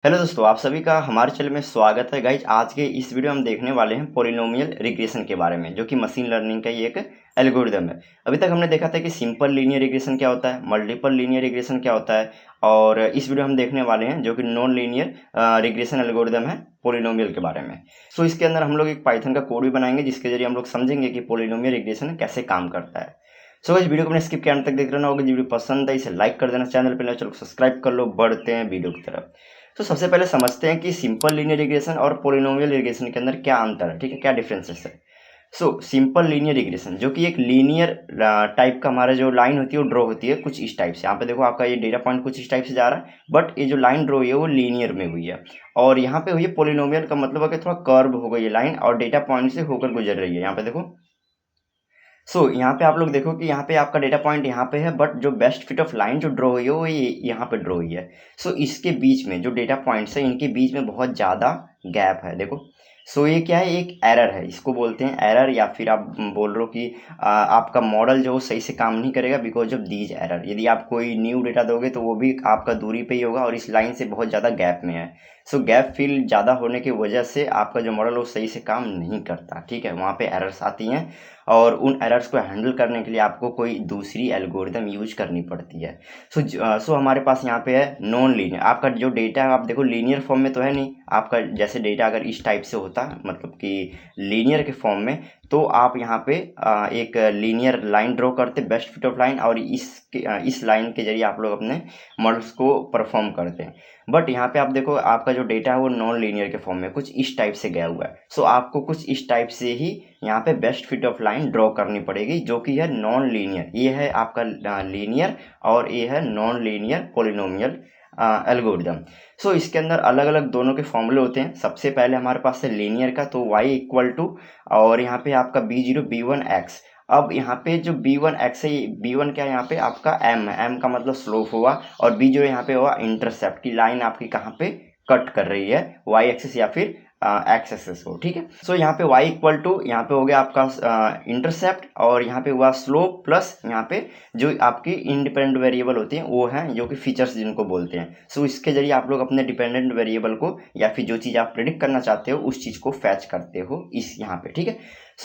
Hello दोस्तों, आप सभी का हमारे चैनल में स्वागत है। गाइज, आज के इस वीडियो में हम देखने वाले हैं पॉलिनोमियल रिग्रेशन के बारे में, जो कि मशीन लर्निंग का ही एक एल्गोरिदम है। अभी तक हमने देखा था कि सिंपल लीनियर रिग्रेशन क्या होता है, मल्टीपल लीनियर रिग्रेशन क्या होता है, और इस वीडियो हम देखने वाले हैं जो कि नॉन लीनियर रिग्रेशन एल्गोरिदम है पॉलिनोमियल के बारे में। सो इसके अंदर हम लोग एक पाइथन का कोड भी बनाएंगे, जिसके जरिए हम लोग समझेंगे कि पॉलिनोमियल रिग्रेशन कैसे काम करता है। सो इस वीडियो को अपने स्किप के अंत तक देख लेना होगा। वीडियो पसंद है इसे लाइक कर देना, चैनल पर चलो सब्सक्राइब कर लो। बढ़ते हैं वीडियो की तरफ। तो सबसे पहले समझते हैं कि सिंपल लीनियर रिग्रेशन और पॉलिनोमियल रिग्रेशन के अंदर क्या अंतर है, ठीक है, क्या डिफरेंसेस है। सिंपल लीनियर रिग्रेशन जो कि एक लीनियर टाइप का हमारा जो लाइन होती है वो ड्रॉ होती है कुछ इस टाइप से। यहाँ पे देखो आपका ये डेटा पॉइंट कुछ इस टाइप से जा रहा है, बट ये जो लाइन ड्रॉ हुई है वो लीनियर में हुई है। और यहाँ पे हुई है पॉलिनोमियल का मतलब है कि थोड़ा कर्व हो गई है लाइन और डेटा पॉइंट से होकर गुजर रही है। यहाँ पे देखो। यहाँ पे आप लोग देखो कि यहाँ पे आपका डेटा पॉइंट यहाँ पे है, बट जो बेस्ट फिट ऑफ लाइन जो ड्रॉ हुई है वो यहाँ पे ड्रॉ हुई है। इसके बीच में जो डेटा पॉइंट्स है इनके बीच में बहुत ज़्यादा गैप है, देखो। ये क्या है, एक एरर है, इसको बोलते हैं एरर, या फिर आप बोल रहे हो कि आपका मॉडल जो सही से काम नहीं करेगा बिकॉज ऑफ दीज एरर। यदि आप कोई न्यू डेटा दोगे तो वो भी आपका दूरी पे ही होगा और इस लाइन से बहुत ज़्यादा गैप में है। गैप फिल ज़्यादा होने की वजह से आपका जो मॉडल वो सही से काम नहीं करता, ठीक है, वहाँ पे एरर्स आती हैं। और उन एरर्स को हैंडल करने के लिए आपको कोई दूसरी एल्गोरिदम यूज करनी पड़ती है। हमारे पास यहाँ पे है नॉन लीनियर। आपका जो डेटा है आप देखो लीनियर फॉर्म में तो है नहीं, आपका जैसे डेटा अगर इस टाइप से होता मतलब कि लीनियर के फॉर्म में, तो आप यहाँ पे एक लीनियर लाइन ड्रॉ करते, बेस्ट फिट ऑफ लाइन, और इस लाइन के जरिए आप लोग अपने मॉडल्स को परफॉर्म करते हैं। बट यहाँ पे आप देखो आपका जो डेटा है वो नॉन लीनियर के फॉर्म में कुछ इस टाइप से गया हुआ है। आपको कुछ इस टाइप से ही यहाँ पे best fit of line draw करनी पड़ेगी, जो कि है नॉन लीनियर। ये है आपका लीनियर और ये है नॉन लीनियर पॉलिनोमियल एल्गोरिदम। इसके अंदर अलग अलग दोनों के फॉर्मूले होते हैं। सबसे पहले हमारे पास है लीनियर का, तो y इक्वल टू, और यहाँ पे आपका b0 b1 x। अब यहाँ पे जो b1 x है, b1 क्या है, यहाँ पे आपका m है, m का मतलब स्लोप हुआ, और b0 यहाँ पे हुआ इंटरसेप्ट की लाइन आपकी कहाँ पे कट कर रही है, y एक्सिस या फिर एक्स एक्सिस को, ठीक है। यहाँ पे y इक्वल टू, यहाँ पे हो गया आपका इंटरसेप्ट, और यहाँ पे हुआ स्लोप, प्लस यहाँ पे जो आपकी इंडिपेंडेंट वेरिएबल होती हैं वो हैं जो कि फीचर्स जिनको बोलते हैं। इसके जरिए आप लोग अपने डिपेंडेंट वेरिएबल को या फिर जो चीज़ आप प्रेडिक्ट करना चाहते हो उस चीज़ को फैच करते हो इस यहाँ पे, ठीक है।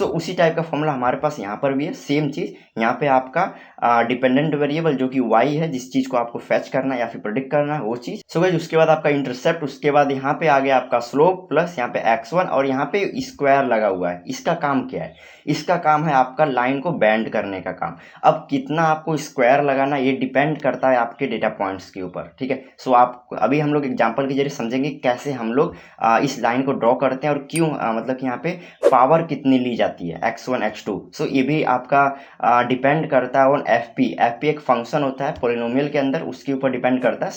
उसी टाइप का फॉर्मूला हमारे पास यहाँ पर भी है, सेम चीज़। यहाँ पे आपका डिपेंडेंट वेरिएबल जो कि y है, जिस चीज़ को आपको फैच करना है या फिर प्रेडिक्ट करना है वो चीज़। गाइस, उसके बाद आपका इंटरसेप्ट, उसके बाद यहाँ पे आ गया आपका स्लोप, प्लस यहाँ पे x1, और यहाँ पे स्क्वायर लगा हुआ है। इसका काम क्या है, इसका काम है आपका लाइन को बैंड करने का काम। अब कितना आपको स्क्वायर लगाना ये डिपेंड करता है आपके डेटा पॉइंट्स के ऊपर, ठीक है। आप अभी हम लोग एग्जांपल के जरिए समझेंगे कैसे हम लोग इस लाइन को ड्रॉ करते हैं और क्यों, मतलब कि यहाँ पे पावर कितनी ली जाती है, x1 x2। ये भी आपका डिपेंड करता है ऑन एफ पी एक फंक्शन होता है पॉलिनोमियल के अंदर, उसके ऊपर डिपेंड करता है।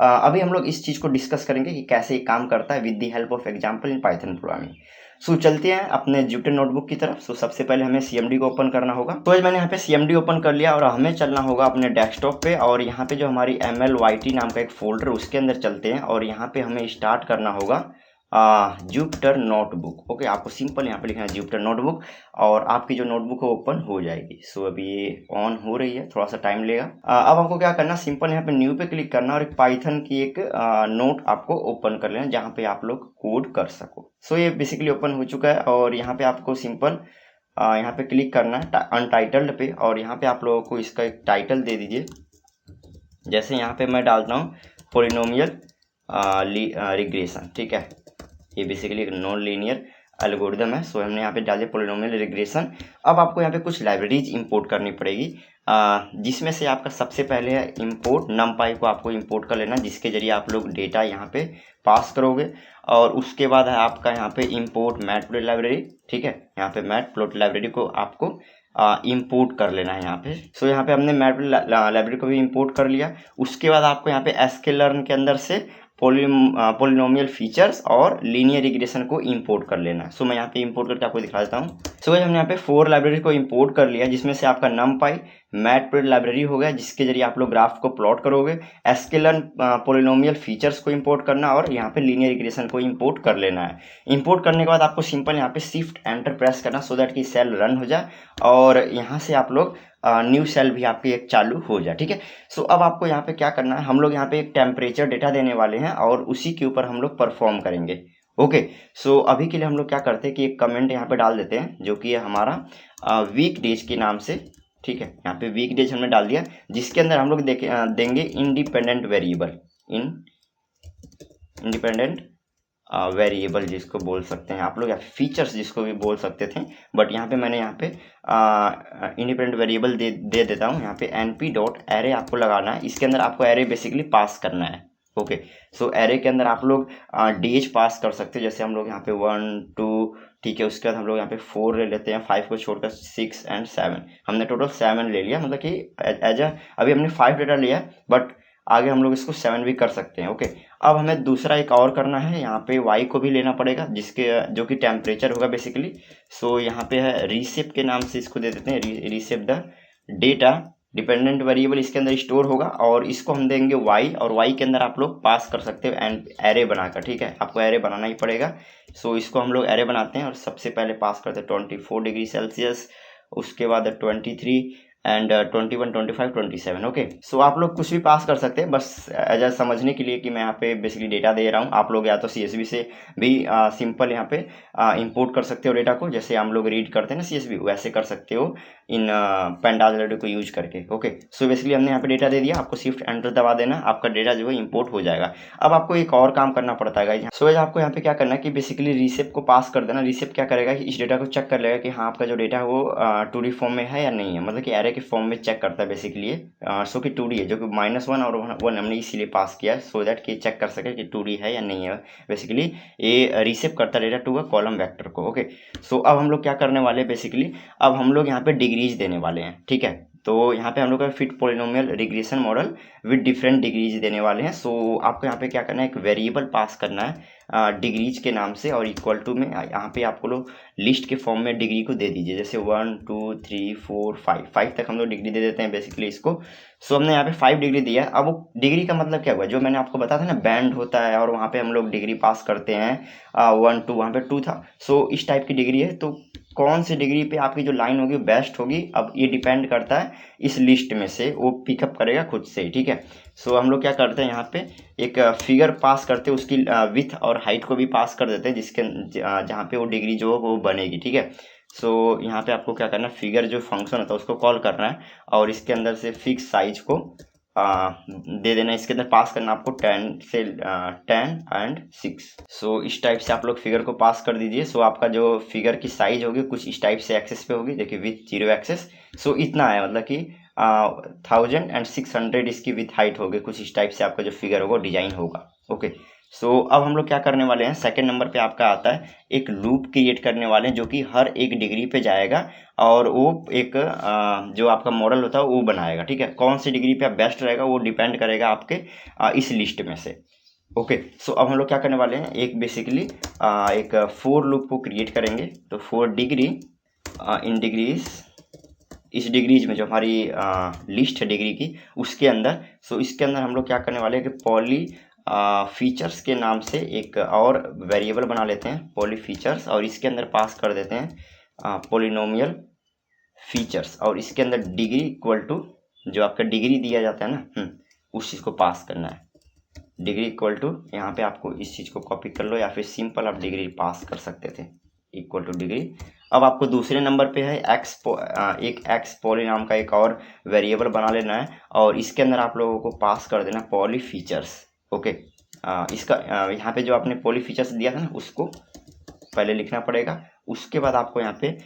अभी हम लोग इस चीज़ को डिस्कस करेंगे कि कैसे ये काम करता है with the help of example in Python programming. चलते हैं अपने जुपिटर नोटबुक की तरफ। सबसे पहले हमें CMD को ओपन करना होगा। आज मैंने यहाँ पे CMD ओपन कर लिया और हमें चलना होगा अपने डेस्कटॉप पे, और यहाँ पे जो हमारी MLYT नाम का एक फोल्डर उसके अंदर चलते हैं, और यहाँ पे हमें स्टार्ट करना होगा जुपिटर नोटबुक। ओके, आपको सिंपल यहाँ पे लिखना है जुपिटर नोटबुक, और आपकी जो नोटबुक है ओपन हो जाएगी। अभी ये ऑन हो रही है, थोड़ा सा टाइम लेगा। अब आपको क्या करना, सिंपल यहाँ पे न्यू पे क्लिक करना और एक पाइथन की एक नोट आपको ओपन कर लेना जहाँ पे आप लोग कोड कर सको। ये बेसिकली ओपन हो चुका है, और यहाँ पे आपको सिंपल यहाँ पे क्लिक करना है अनटाइटल्ड पे, और यहाँ पे आप लोगों को इसका एक टाइटल दे दीजिए। जैसे यहाँ पे मैं डालता हूँ पॉलिनोमियल रिग्रेशन, ठीक है। ये बेसिकली एक नॉन लीनियर एल्गोरिदम है। हमने यहाँ पे डाले पॉलिनोमियल रिग्रेशन। अब आपको यहाँ पे कुछ लाइब्रेरीज इंपोर्ट करनी पड़ेगी, जिसमें से आपका सबसे पहले है इंपोर्ट नमपाई को आपको इंपोर्ट कर लेना, जिसके जरिए आप लोग डेटा यहाँ पे पास करोगे। और उसके बाद है आपका यहाँ पे इंपोर्ट मैटप्लॉट लाइब्रेरी, ठीक है। यहाँ पे मैटप्लॉट लाइब्रेरी को आपको इंपोर्ट कर लेना है यहाँ पे। यहाँ पे हमने मैटप्लॉट लाइब्रेरी को भी इंपोर्ट कर लिया। उसके बाद आपको यहाँ पे sklearn के अंदर से पॉलिनोमियल फीचर्स और लीनियर रिग्रेशन को इंपोर्ट कर लेना है। मैं यहाँ पे इंपोर्ट करके आपको दिखा देता हूँ। हमने यहाँ पे 4 लाइब्रेरी को इंपोर्ट कर लिया, जिसमें से आपका numpy मैटप्लॉट लाइब्रेरी हो गया, जिसके जरिए आप लोग ग्राफ को प्लॉट करोगे। sklearn पॉलिनोमियल फीचर्स को इंपोर्ट करना, और यहाँ पे लीनियर रिग्रेशन को इंपोर्ट कर लेना है। इंपोर्ट करने के बाद आपको सिंपल यहाँ पे शिफ्ट एंटर प्रेस करना, सो दैट कि सेल रन हो जाए, और यहाँ से आप लोग न्यू सेल भी आपकी एक चालू हो जाए। ठीक है, सो अब आपको यहाँ पे क्या करना है, हम लोग यहाँ पे एक टेम्परेचर डेटा देने वाले हैं और उसी के ऊपर हम लोग परफॉर्म करेंगे। ओके, सो अभी के लिए हम लोग क्या करते हैं कि एक कमेंट यहाँ पे डाल देते हैं जो कि है हमारा वीक डेज के नाम से। ठीक है, यहाँ पे वीक डेज हमने डाल दिया, जिसके अंदर हम लोग देंगे इंडिपेंडेंट वेरिएबल, इंडिपेंडेंट वेरिएबल जिसको बोल सकते हैं आप लोग, या फीचर्स जिसको भी बोल सकते थे, बट यहाँ पे मैंने यहाँ पे इंडिपेंडेंट वेरिएबल दे देता हूँ। यहाँ पे np.array आपको लगाना है, इसके अंदर आपको एरे बेसिकली पास करना है। ओके, सो एरे के अंदर आप लोग डेज पास कर सकते हो, जैसे हम लोग यहाँ पे 1 2, ठीक है, उसके बाद हम लोग यहाँ पे 4 ले लेते हैं, 5 को छोड़कर 6 एंड 7, हमने टोटल 7 ले लिया, मतलब कि एज अभी हमने 5 डेटा लिया, बट आगे हम लोग इसको 7 भी कर सकते हैं। ओके, अब हमें दूसरा एक और करना है, यहाँ पे y को भी लेना पड़ेगा, जिसके जो कि टेम्परेचर होगा बेसिकली। सो यहाँ पे है रीसेप के नाम से इसको दे देते हैं, रीसेप द डेटा डिपेंडेंट वेरिएबल इसके अंदर स्टोर होगा, और इसको हम देंगे y, और y के अंदर आप लोग पास कर सकते हो एंड एरे बनाकर। ठीक है, आपको एरे बनाना ही पड़ेगा। सो इसको हम लोग एरे बनाते हैं और सबसे पहले पास करते हैं 24 डिग्री सेल्सियस, उसके बाद 23 एंड 21 25 27। ओके, सो आप लोग कुछ भी पास कर सकते हैं, बस एज आ समझने के लिए कि मैं यहाँ पे बेसिकली डेटा दे रहा हूँ। आप लोग या तो CSV से भी सिंपल यहाँ पे इंपोर्ट कर सकते हो डेटा को, जैसे हम लोग रीड करते हैं ना CSV, वैसे कर सकते हो इन पेंडाज लाइब्रेरी को यूज करके। ओके, सो बेसिकली हमने यहाँ पे डेटा दे दिया, आपको शिफ्ट एंटर दबा देना, आपका डेटा जो है इंपोर्ट हो जाएगा। अब आपको एक और काम करना पड़ता है। सो आपको यहाँ पे क्या करना है कि बेसिकली रीसेप को पास कर देना। रीसेप क्या करेगा कि इस डेटा को चेक कर लेगा कि हाँ आपका जो डेटा है वो 2D फॉर्म में है या नहीं है, मतलब कि एरे के फॉर्म में चेक करता है बेसिकली। सो कि 2D है, जो कि -1 और 1 हमने इसीलिए पास किया, सो दैट कि चेक कर सके कि 2D है या नहीं है। बेसिकली ये रिसेप करता है data to a column vector को। ओके, सो अब हम लोग क्या करने वाले हैं बेसिकली, अब हम लोग यहाँ पे डिग्रीज देने वाले हैं। ठीक है, तो यहाँ पे हम लोग का fit polynomial regression model with different degrees देने वाले हैं। सो आपको यहाँ पे क्या करना है, एक वेरिएबल पास करना है डिग्रीज के नाम से, और इक्वल टू में यहाँ पे आपको लोग लिस्ट के फॉर्म में डिग्री को दे दीजिए, जैसे 1 2 3 4 5 तक हम लोग डिग्री दे देते हैं बेसिकली इसको। सो हमने यहाँ पे 5 डिग्री दिया है। अब वो डिग्री का मतलब क्या हुआ, जो मैंने आपको बताया था ना बैंड होता है और वहाँ पे हम लोग डिग्री पास करते हैं 1 2, वहाँ पे 2 था। सो इस टाइप की डिग्री है, तो कौन सी डिग्री पे आपकी जो लाइन होगी बेस्ट होगी, अब ये डिपेंड करता है इस लिस्ट में से, वो पिकअप करेगा खुद से। ठीक है, सो हम लोग क्या करते हैं, यहाँ पे एक फिगर पास करते हैं, उसकी विथ और हाइट को भी पास कर देते हैं, जिसके जहाँ पे वो डिग्री जो वो बनेगी। ठीक है, सो यहाँ पे आपको क्या करना है, फिगर जो फंक्शन होता है उसको कॉल करना है, और इसके अंदर से फिक्स साइज को दे देना, इसके अंदर पास करना आपको 10 एंड 6। सो इस टाइप से आप लोग फिगर को पास कर दीजिए। सो आपका जो फिगर की साइज होगी कुछ इस टाइप से एक्सेस पे होगी, देखिए विथ 0 एक्सेस। सो इतना है, मतलब कि 1600 इसकी विथ हाइट होगी, कुछ इस टाइप से आपका जो फिगर होगा डिजाइन होगा। ओके, सो अब हम लोग क्या करने वाले हैं, सेकंड नंबर पे आपका आता है एक लूप क्रिएट करने वाले हैं, जो कि हर एक डिग्री पे जाएगा और वो एक जो आपका मॉडल होता है वो बनाएगा। ठीक है, कौन सी डिग्री पे बेस्ट रहेगा वो डिपेंड करेगा आपके इस लिस्ट में से। ओके, सो अब हम लोग क्या करने वाले हैं, एक बेसिकली एक फोर लूप को क्रिएट करेंगे। तो 4 डिग्री इन डिग्रीज, इस डिग्रीज में जो हमारी लिस्ट है डिग्री की उसके अंदर। सो इसके अंदर हम लोग क्या करने वाले हैं कि पॉली फीचर्स के नाम से एक और वेरिएबल बना लेते हैं, पॉली फीचर्स, और इसके अंदर पास कर देते हैं पॉलिनोमियल फीचर्स, और इसके अंदर डिग्री इक्वल टू जो आपका डिग्री दिया जाता है ना उस चीज़ को पास करना है। डिग्री इक्वल टू, यहाँ पे आपको इस चीज़ को कॉपी कर लो, या फिर सिंपल आप डिग्री पास कर सकते थे, इक्वल टू डिग्री। अब आपको दूसरे नंबर पे है एक एक्स पॉली नाम का एक और वेरिएबल बना लेना है, और इसके अंदर आप लोगों को पास कर देना पॉली फीचर्स। ओके, इसका यहाँ पे जो आपने पॉली फीचर्स दिया था ना उसको पहले लिखना पड़ेगा। उसके बाद आपको यहाँ पे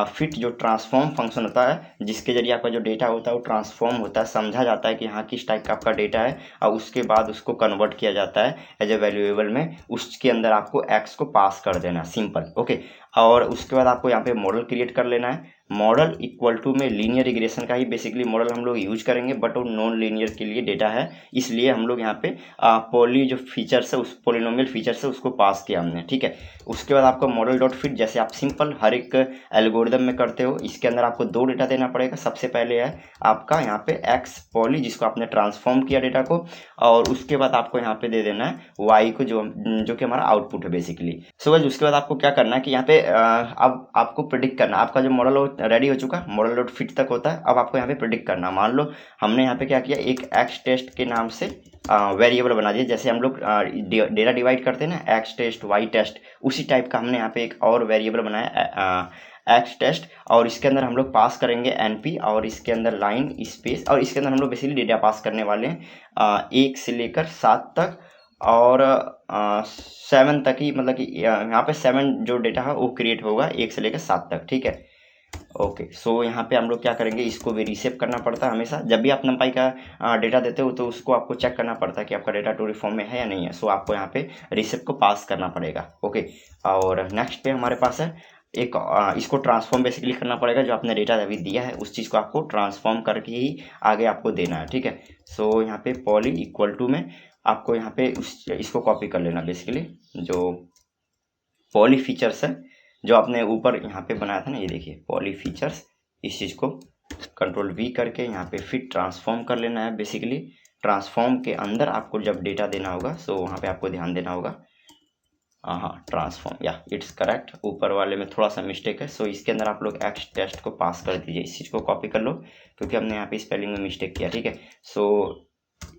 फिट जो ट्रांसफॉर्म फंक्शन होता है, जिसके जरिए आपका जो डेटा होता है वो ट्रांसफॉर्म होता है, समझा जाता है कि हाँ किस टाइप का आपका डेटा है, और उसके बाद उसको कन्वर्ट किया जाता है एज ए वैल्यूएबल में। उसके अंदर आपको एक्स को पास कर देना, सिंपल। ओके, और उसके बाद आपको यहाँ पे मॉडल क्रिएट कर लेना है। मॉडल इक्वल टू में लीनियर रिग्रेशन का ही बेसिकली मॉडल हम लोग यूज करेंगे, बट वो नॉन लीनियर के लिए डेटा है, इसलिए हम लोग यहाँ पे पॉली जो फीचर्स है, उस पॉलिनोमियल फीचर्स है उसको पास किया हमने। ठीक है, उसके बाद आपका मॉडल डॉट फिट, जैसे आप सिंपल हर एक एल्गोरिदम में करते हो, इसके अंदर आपको 2 डेटा देना पड़ेगा। सबसे पहले है आपका यहाँ पे एक्स पॉली, जिसको आपने ट्रांसफॉर्म किया डेटा को, और उसके बाद आपको यहाँ पे दे देना है वाई को, जो कि हमारा आउटपुट है बेसिकली। सो गाइस, उसके बाद आपको क्या करना है कि यहाँ पे अब आपको प्रिडिक्ट करना, आपका जो मॉडल रेडी हो चुका, मॉडल डॉट फिट तक होता है। अब आपको यहाँ पे प्रिडिक्ट करना, मान लो हमने यहाँ पे क्या किया, एक एक्स टेस्ट के नाम से वेरिएबल बना दिया। जैसे हम लोग डेटा डिवाइड करते हैं ना, एक्स टेस्ट वाई टेस्ट, उसी टाइप का हमने यहाँ पे एक और वेरिएबल बनाया एक्स टेस्ट, और इसके अंदर हम लोग पास करेंगे एनपी, और इसके अंदर लाइन स्पेस, और इसके अंदर हम लोग बेसिकली डेटा पास करने वाले हैं 1 से लेकर 7 तक और 7 तक ही, मतलब कि यहाँ पे 7 जो डेटा है वो क्रिएट होगा 1 से लेकर 7 तक, ठीक है। ओके, सो यहाँ पे हम लोग क्या करेंगे, इसको भी रीसेव करना पड़ता है हमेशा। जब भी आप नंपाई का डेटा देते हो तो उसको आपको चेक करना पड़ता है कि आपका डेटा टू फॉर्म में है या नहीं है। सो आपको यहाँ पे रीसेव को पास करना पड़ेगा। ओके, और नेक्स्ट पे हमारे पास है एक इसको ट्रांसफॉर्म बेसिकली करना पड़ेगा। जो आपने डेटा अभी दिया है उस चीज़ को आपको ट्रांसफॉर्म करके ही आगे आपको देना है, ठीक है। सो यहाँ पे पॉली इक्वल टू में आपको यहाँ पे इसको कॉपी कर लेना, बेसिकली जो पॉली फीचर्स है जो आपने ऊपर यहाँ पे बनाया था ना, ये देखिए पॉली फीचर्स, इस चीज़ को कंट्रोल V करके यहाँ पे फिट ट्रांसफॉर्म कर लेना है। बेसिकली ट्रांसफॉर्म के अंदर आपको जब डेटा देना होगा सो वहाँ पे आपको ध्यान देना होगा, हाँ ट्रांसफॉर्म, या इट्स करेक्ट। ऊपर वाले में थोड़ा सा मिस्टेक है, सो इसके अंदर आप लोग एक्स टेस्ट को पास कर दीजिए। इस चीज़ को कॉपी कर लो क्योंकि हमने यहाँ पे स्पेलिंग में मिस्टेक किया, ठीक है। सो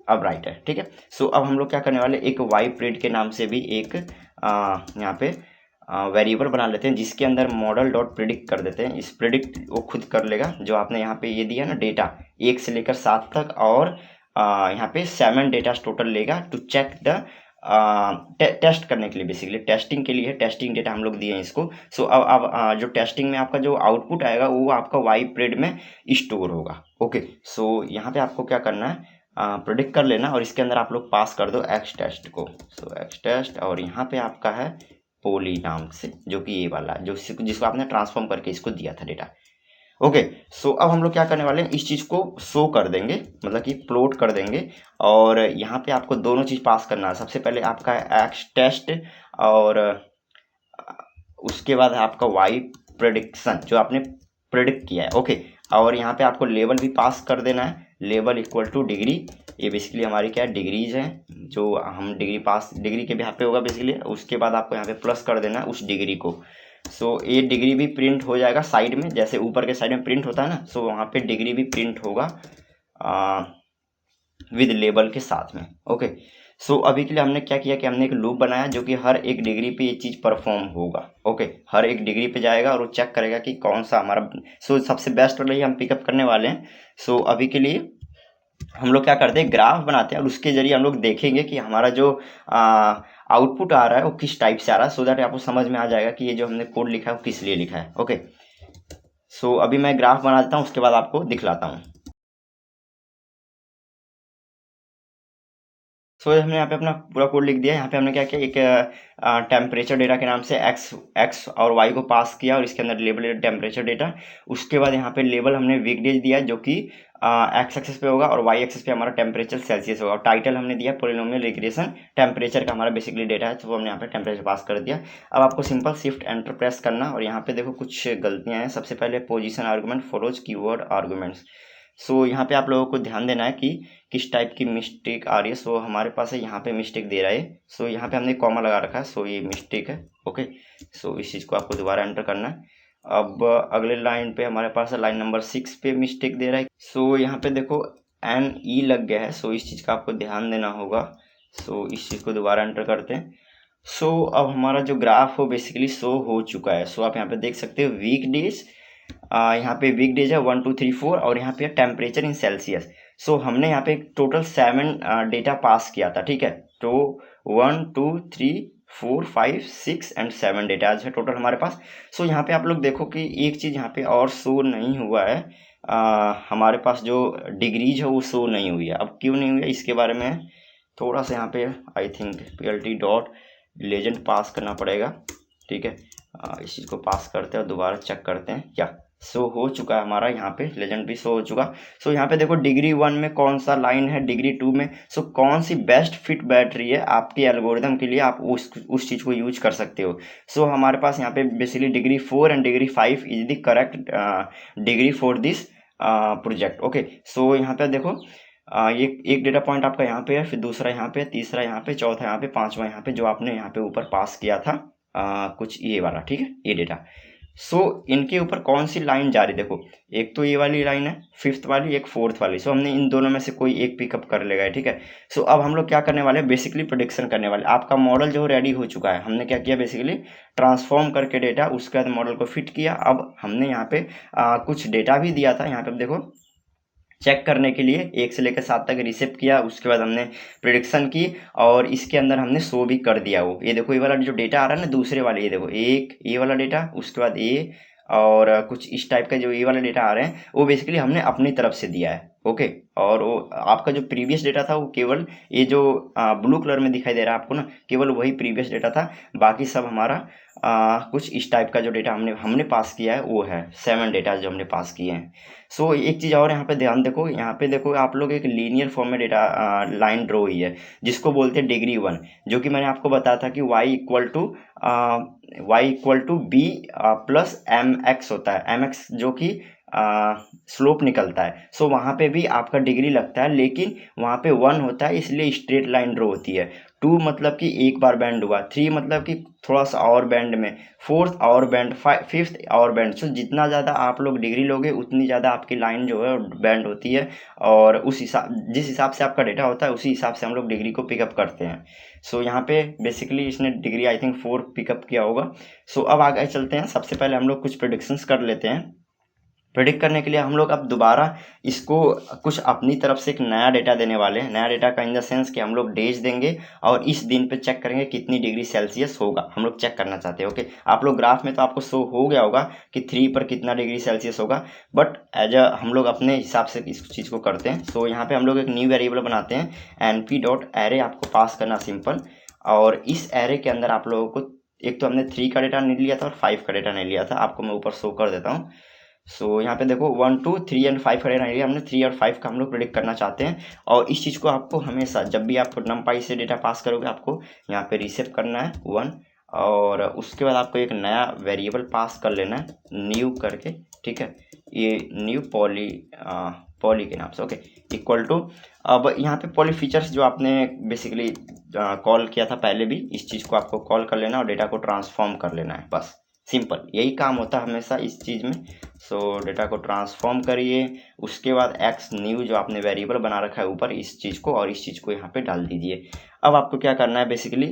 अब राइट है, ठीक है। सो अब हम लोग क्या करने वाले, एक वाई प्रिड के नाम से भी एक यहाँ पे वेरिएबल बना लेते हैं जिसके अंदर मॉडल डॉट प्रिडिक्ट कर देते हैं। इस प्रिडिक्ट वो खुद कर लेगा जो आपने यहाँ पे ये दिया ना डेटा 1 से लेकर 7 तक, और यहाँ पे 7 डेटा टोटल लेगा टू चेक द टेस्ट करने के लिए, बेसिकली टेस्टिंग के लिए टेस्टिंग डेटा हम लोग दिए हैं इसको। सो अब जो टेस्टिंग में आपका जो आउटपुट आएगा वो आपका वाई प्रिड में स्टोर होगा। ओके, सो यहाँ पे आपको क्या करना है, प्रिडिक्ट कर लेना और इसके अंदर आप लोग पास कर दो एक्स टेस्ट को। सो एक्स टेस्ट, और यहाँ पे आपका है पोली नाम से, जो कि ये वाला जो जिसको आपने ट्रांसफॉर्म करके इसको दिया था डेटा। ओके, सो अब हम लोग क्या करने वाले हैं, इस चीज़ को शो कर देंगे, मतलब कि प्लॉट कर देंगे, और यहाँ पे आपको दोनों चीज़ पास करना है। सबसे पहले आपका एक्स टेस्ट, और उसके बाद आपका वाई प्रेडिक्शन जो आपने प्रेडिक्ट किया है। ओके, और यहाँ पे आपको लेवल भी पास कर देना है, लेवल इक्वल टू डिग्री। ये बेसिकली हमारी क्या है, डिग्रीज हैं, जो हम डिग्री के यहाँ पे होगा बेसिकली। उसके बाद आपको यहाँ पे प्लस कर देना है उस डिग्री को। सो ये डिग्री भी प्रिंट हो जाएगा साइड में, जैसे ऊपर के साइड में प्रिंट होता है ना, सो वहाँ पे डिग्री भी प्रिंट होगा विद लेबल के साथ में। ओके, सो अभी के लिए हमने क्या किया कि हमने एक लूप बनाया जो कि हर एक डिग्री पे ये चीज़ परफॉर्म होगा। ओके, हर एक डिग्री पे जाएगा और वो चेक करेगा कि कौन सा हमारा, सो सबसे बेस्ट वाला ही हम पिकअप करने वाले हैं। सो अभी के लिए हम लोग क्या करते हैं, ग्राफ बनाते हैं और उसके जरिए हम लोग देखेंगे कि हमारा जो आउटपुट आ रहा है वो किस टाइप से आ रहा है, सो दैट आपको समझ में आ जाएगा कि ये जो हमने कोड लिखा है वो किस लिए लिखा है। ओके, सो अभी मैं ग्राफ बना देता हूँ, उसके बाद आपको दिखलाता हूँ। सो हमने यहाँ पे अपना पूरा कोड लिख दिया। यहाँ पे हमने क्या किया, एक टेम्परेचर डेटा के नाम से एक्स और वाई को पास किया और इसके अंदर लेबल टेम्परेचर डेटा। उसके बाद यहाँ पे लेबल हमने वीकडेज दिया जो कि एक्स एक्सेस पे होगा और वाई एक्सेस पे हमारा टेम्परेचर सेल्सियस होगा। और टाइटल हमने दिया पॉलिनोमियल रिग्रेशन टेम्परेचर का, हमारा बेसिकली डेटा है, तो हमने यहाँ पे टेम्परेचर पास कर दिया। अब आपको सिंपल शिफ्ट एंटर प्रेस करना, और यहाँ पे देखो कुछ गलतियाँ हैं। सबसे पहले position argument follows keyword arguments. So यहाँ पे आप लोगों को ध्यान देना है कि किस टाइप की मिस्टेक आ रही है। सो हमारे पास है यहाँ पे मिस्टेक दे रहा है, सो यहाँ पे हमने कॉमा लगा रखा है, सो ये मिस्टेक है। ओके, सो इस चीज़ को आपको दोबारा एंटर करना है। अब अगले लाइन पे हमारे पास है लाइन नंबर 6 पे मिस्टेक दे रहा है। सो यहाँ पे देखो NE लग गया है, सो इस चीज़ का आपको ध्यान देना होगा। सो इस चीज़ को दोबारा एंटर करते हैं। सो अब हमारा जो ग्राफ हो बेसिकली शो हो चुका है। सो आप यहाँ पे देख सकते हो वीक डेज, यहाँ पे वीक डेज है 1 2 3 4, और यहाँ पे टेम्परेचर इन सेल्सियस। सो हमने यहाँ पे टोटल 7 डेटा पास किया था, ठीक है। तो 1 2 3 4 5 6 एंड 7 डेटा है टोटल हमारे पास। सो यहाँ पे आप लोग देखो कि एक चीज़ यहाँ पे और शो नहीं हुआ है, हमारे पास जो डिग्रीज है वो शो नहीं हुई है। अब क्यों नहीं हुई है इसके बारे में थोड़ा सा यहाँ पे I think PLT dot legend pass करना पड़ेगा, ठीक है। इस चीज़ को पास करते हैं और दोबारा चेक करते हैं क्या शो हो चुका है हमारा। यहाँ पे लेजेंड भी शो हो चुका। सो यहाँ पे देखो डिग्री 1 में कौन सा लाइन है, डिग्री 2 में, सो कौन सी बेस्ट फिट बैटरी है आपके एल्गोरिदम के लिए, आप उस चीज़ को यूज कर सकते हो। सो हमारे पास यहाँ पे basically degree 4 and degree 5 is the correct degree for this project. Okay, so यहाँ पे देखो ये एक डेटा पॉइंट आपका यहाँ पे है, फिर दूसरा यहाँ पे, तीसरा यहाँ पे, चौथा यहाँ पे, पांचवा यहाँ पे, जो आपने यहाँ पे ऊपर पास किया था। कुछ ये वाला, ठीक है, ये डेटा। सो इनके ऊपर कौन सी लाइन जा रही, देखो एक तो ये वाली लाइन है, फिफ्थ वाली, एक फोर्थ वाली। सो हमने इन दोनों में से कोई एक पिकअप कर लेगा, ठीक है। सो अब हम लोग क्या करने वाले हैं, बेसिकली प्रोडिक्शन करने वाले। आपका मॉडल जो रेडी हो चुका है, हमने क्या किया, बेसिकली ट्रांसफॉर्म करके डेटा, उसके बाद मॉडल को फिट किया। अब हमने यहाँ पे कुछ डेटा भी दिया था, यहाँ पे देखो चेक करने के लिए 1 से लेकर 7 तक रिसेप्ट किया, उसके बाद हमने प्रिडिक्शन की और इसके अंदर हमने शो भी कर दिया। वो ये देखो, ये वाला जो डेटा आ रहा है ना दूसरे वाले, ये देखो एक ये वाला डेटा, उसके बाद ये और कुछ इस टाइप का जो ये वाला डेटा आ रहे हैं, वो बेसिकली हमने अपनी तरफ से दिया है, ओके। और वो आपका जो प्रीवियस डेटा था वो केवल ये जो ब्लू कलर में दिखाई दे रहा है आपको ना, केवल वही प्रीवियस डेटा था। बाकी सब हमारा कुछ इस टाइप का जो डेटा हमने पास किया है वो है 7 डेटा जो हमने पास किए हैं। सो एक चीज़ और यहाँ पे ध्यान देखो, यहाँ पे देखो आप लोग एक लीनियर फॉर्म में डेटा लाइन ड्रॉ हुई है, जिसको बोलते हैं डिग्री 1, जो कि मैंने आपको बताया था कि y equal to b plus m x होता है, एम एक्स जो कि स्लोप निकलता है। सो वहाँ पे भी आपका डिग्री लगता है, लेकिन वहाँ पे 1 होता है, इसलिए स्ट्रेट लाइन ड्रॉ होती है। 2 मतलब कि एक बार बैंड हुआ, 3 मतलब कि थोड़ा सा और बैंड में, 4th और बैंड, 5th और बैंड। सो जितना ज़्यादा आप लोग डिग्री लोगे उतनी ज़्यादा आपकी लाइन जो है बैंड होती है, और उस हिसाब जिस हिसाब से आपका डेटा होता है उसी हिसाब से हम लोग डिग्री को पिकअप करते हैं। सो यहाँ पे बेसिकली इसने डिग्री आई थिंक 4 पिकअप किया होगा। सो अब आगे चलते हैं, सबसे पहले हम लोग कुछ प्रेडिक्शंस कर लेते हैं। प्रेडिक्ट करने के लिए हम लोग अब दोबारा इसको कुछ अपनी तरफ से एक नया डेटा देने वाले हैं। नया डेटा का इन द सेंस कि हम लोग डेज देंगे और इस दिन पे चेक करेंगे कितनी डिग्री सेल्सियस होगा, हम लोग चेक करना चाहते हैं, ओके। आप लोग ग्राफ में तो आपको शो हो गया होगा कि 3 पर कितना डिग्री सेल्सियस होगा, बट एज अ हम लोग अपने हिसाब से इस चीज़ को करते हैं। सो यहाँ पे हम लोग एक न्यू वेरिएबल बनाते हैं, np.array आपको पास करना सिंपल। और इस एरे के अंदर आप लोगों को, एक तो हमने 3 का डेटा नहीं लिया था और 5 का डेटा नहीं लिया था, आपको मैं ऊपर शो कर देता हूँ। सो यहाँ पे देखो 1 2 3 एंड 5 का डेटा नहीं लिया हमने, 3 और 5 का हम लोग प्रेडिक्ट करना चाहते हैं। और इस चीज़ को आपको हमेशा जब भी आप numpy से डेटा पास करोगे, आपको यहाँ पे रिसेप्ट करना है 1, और उसके बाद आपको एक नया वेरिएबल पास कर लेना है न्यू करके, ठीक है, ये न्यू पॉली के नाम से, ओके, इक्वल टू। अब यहाँ पे पॉली फीचर्स जो आपने बेसिकली कॉल किया था पहले भी, इस चीज़ को आपको कॉल कर लेना और डेटा को ट्रांसफॉर्म कर लेना है, बस सिंपल यही काम होता है हमेशा इस चीज़ में। सो डेटा को ट्रांसफॉर्म करिए, उसके बाद एक्स न्यू जो आपने वेरिएबल बना रखा है ऊपर, इस चीज़ को और इस चीज़ को यहाँ पे डाल दीजिए। अब आपको क्या करना है, बेसिकली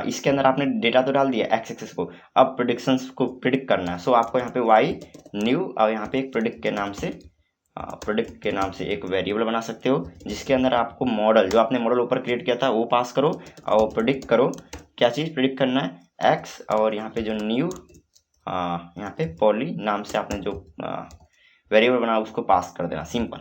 इसके अंदर आपने डेटा तो डाल दिया एक्स एक्सेस को, अब प्रेडिक्शंस को प्रिडिक्ट करना है। सो आपको यहाँ पे वाई न्यू और यहाँ पे एक प्रिडिक्ट के नाम से एक वेरिएबल बना सकते हो, जिसके अंदर आपको मॉडल जो आपने मॉडल ऊपर क्रिएट किया था वो पास करो और प्रिडिक्ट करो। क्या चीज़ प्रिडिक्ट करना है, एक्स, और यहाँ पे जो न्यू यहाँ पे पॉली नाम से आपने जो वेरिएबल बना उसको पास कर देना, सिंपल।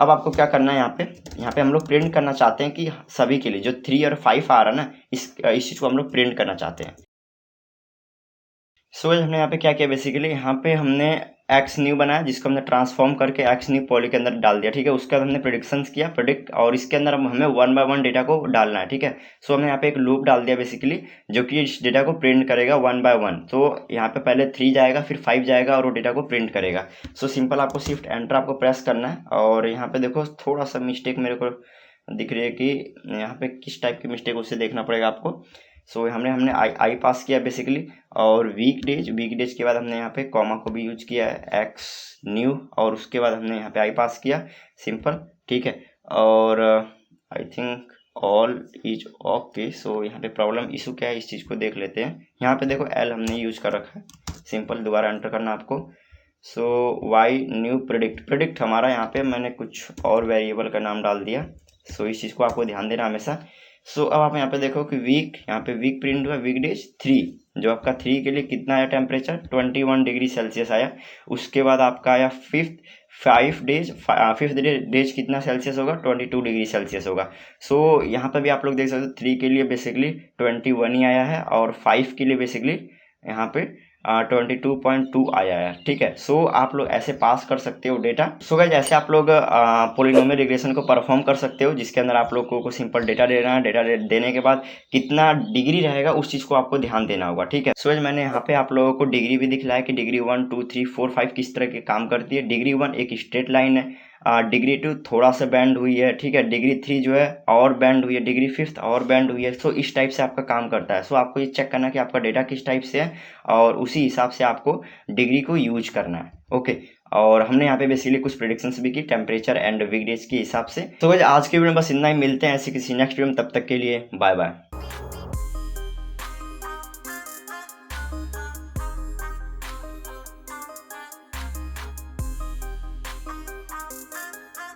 अब आपको क्या करना है, यहाँ पे हम लोग प्रिंट करना चाहते हैं कि सभी के लिए जो 3 और 5 आ रहा है ना, इस चीज़ को हम लोग प्रिंट करना चाहते हैं। सो हमने यहाँ पे क्या किया, बेसिकली यहाँ पे हमने एक्स न्यू बनाया, जिसको हमने ट्रांसफॉर्म करके एक्स न्यू पॉली के अंदर डाल दिया, ठीक है। उसके बाद हमने प्रेडिक्शंस किया, प्रेडिक्ट, और इसके अंदर हमें 1 बाय 1 डेटा को डालना है, ठीक है। सो हमने यहाँ पे एक लूप डाल दिया बेसिकली, जो कि इस डेटा को प्रिंट करेगा 1 बाय 1। तो यहाँ पे पहले 3 जाएगा, फिर 5 जाएगा और वो डेटा को प्रिंट करेगा। सो सिंपल आपको शिफ्ट एंटर आपको प्रेस करना है, और यहाँ पे देखो थोड़ा सा मिस्टेक मेरे को दिख रही है कि यहाँ पे किस टाइप की मिस्टेक उसे देखना पड़ेगा आपको। सो हमने आई पास किया बेसिकली, और वीक डेज के बाद हमने यहाँ पे कॉमा को भी यूज किया है, एक्स न्यू, और उसके बाद हमने यहाँ पे आई पास किया, सिंपल, ठीक है। और I think all is okay. So यहाँ पे प्रॉब्लम इशू क्या है इस चीज़ को देख लेते हैं। यहाँ पे देखो एल हमने यूज कर रखा है, सिंपल, दोबारा एंटर करना आपको। सो वाई न्यू प्रिडिक्ट हमारा यहाँ पे मैंने कुछ और वेरिएबल का नाम डाल दिया। सो इस चीज़ को आपको ध्यान देना हमेशा। सो अब आप यहाँ पे देखो कि यहाँ पे वीक प्रिंट हुआ, वीक डेज 3, जो आपका 3 के लिए कितना आया टेम्परेचर, 21 डिग्री सेल्सियस आया। उसके बाद आपका आया फिफ्थ डेज कितना सेल्सियस होगा, 22 डिग्री सेल्सियस होगा। सो यहाँ पे भी आप लोग देख सकते हो 3 के लिए बेसिकली 21 ही आया है, और 5 के लिए बेसिकली यहाँ पे 22.2 आया है, ठीक है। सो आप लोग ऐसे पास कर सकते हो डेटा। सो गाइस ऐसे आप लोग पॉलिनोमियल रिग्रेशन को परफॉर्म कर सकते हो, जिसके अंदर आप लोगों को सिंपल डेटा देना है। डेटा देने के बाद कितना डिग्री रहेगा उस चीज़ को आपको ध्यान देना होगा, ठीक है। सो मैंने यहाँ पे आप लोगों को डिग्री भी दिखलाया कि डिग्री 1 2 3 4 5 किस तरह के काम करती है। डिग्री 1 एक स्ट्रेट लाइन है, डिग्री 2 थोड़ा सा बैंड हुई है, ठीक है, डिग्री 3 जो है और बैंड हुई है, डिग्री 5 और बैंड हुई है। सो इस टाइप से आपका काम करता है। सो आपको ये चेक करना है कि आपका डेटा किस टाइप से है और उसी हिसाब से आपको डिग्री को यूज करना है। ओके, और हमने यहाँ पे बेसिकली कुछ प्रेडिक्शंस भी की टेम्परेचर एंड वीकडेज के हिसाब से। तो गाइस आज के वीडियो में बस इतना ही, मिलते हैं ऐसे किसी नेक्स्ट वीडियो में, तब तक के लिए बाय बाय।